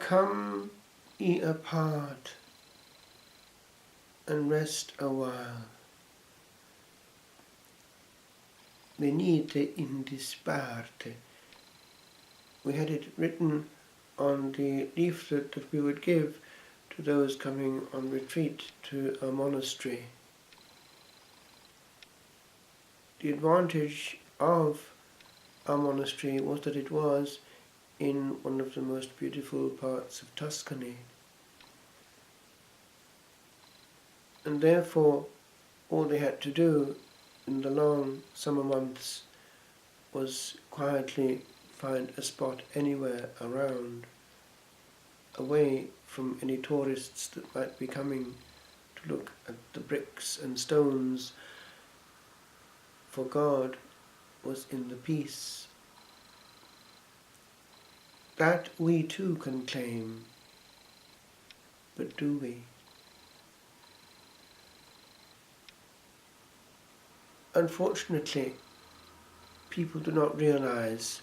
Come ye apart and rest a while. Venite in disparte. We had it written on the leaflet that we would give to those coming on retreat to a monastery. The advantage of our monastery was that it was in one of the most beautiful parts of Tuscany. And therefore, all they had to do in the long summer months was quietly find a spot anywhere around, away from any tourists that might be coming to look at the bricks and stones, for God was in the peace. That we too can claim, but do we? Unfortunately, people do not realize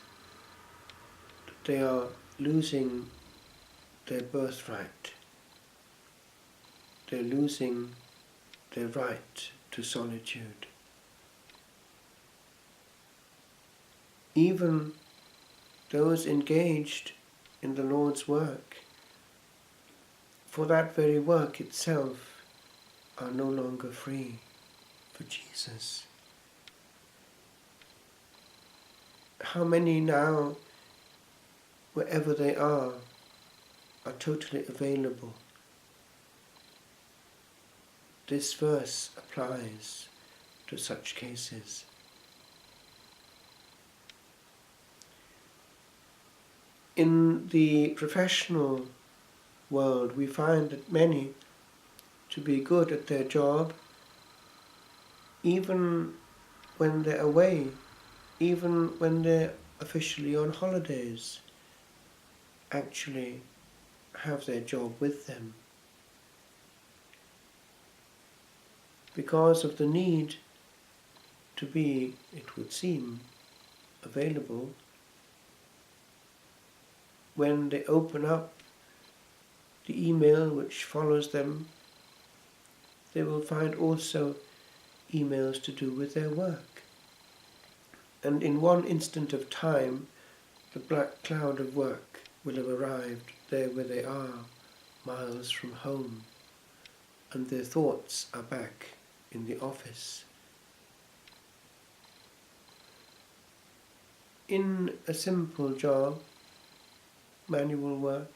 that they are losing their birthright. They're losing their right to solitude. Even those engaged in the Lord's work, for that very work itself, are no longer free for Jesus. How many now, wherever they are totally available? This verse applies to such cases. In the professional world, we find that many, to be good at their job, even when they're away, even when they're officially on holidays, actually have their job with them. Because of the need to be, it would seem, available, when they open up the email which follows them, they will find also emails to do with their work. And in one instant of time, the black cloud of work will have arrived there where they are, miles from home, and their thoughts are back in the office. In a simple job, manual work,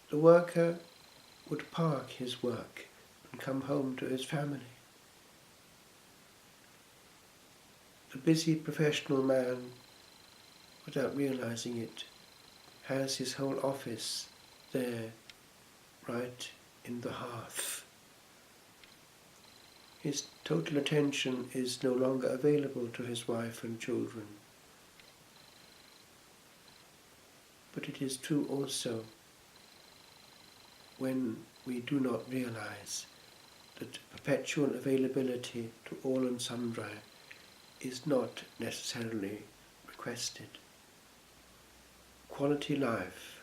the worker would park his work and come home to his family. The busy professional man, without realizing it, has his whole office there, right in the hearth. His total attention is no longer available to his wife and children. But it is true also when we do not realize that perpetual availability to all and sundry is not necessarily requested. Quality life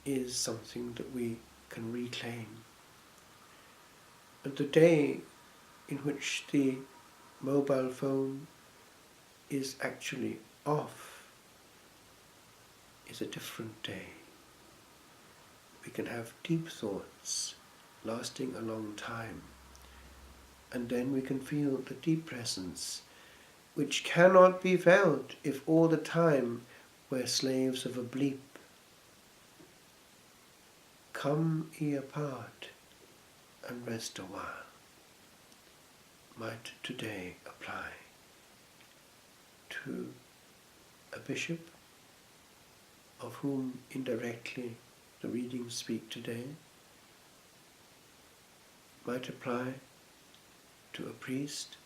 is something that we can reclaim. And the day in which the mobile phone is actually off is a different day. We can have deep thoughts lasting a long time, and then we can feel the deep presence which cannot be felt if all the time we're slaves of a bleep. Come ye apart and rest a while might today apply to a bishop, of whom indirectly the readings speak today, might apply to a priest,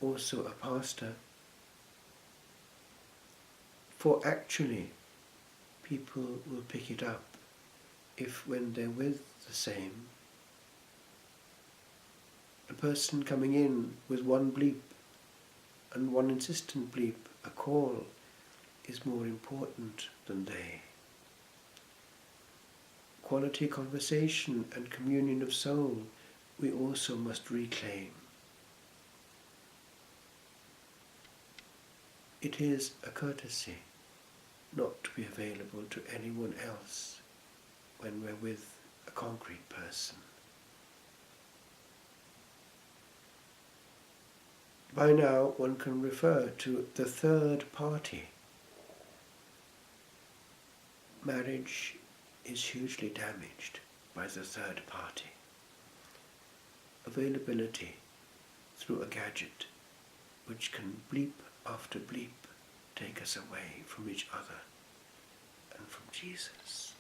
also a pastor, for actually people will pick it up if, when they're with the same, a person coming in with one bleep and one insistent bleep, a call, is more important than they. Quality conversation and communion of soul we also must reclaim. It is a courtesy not to be available to anyone else when we're with a concrete person. By now one can refer to the third party. Marriage is hugely damaged by the third party. Availability through a gadget which can bleep after bleep take us away from each other and from Jesus.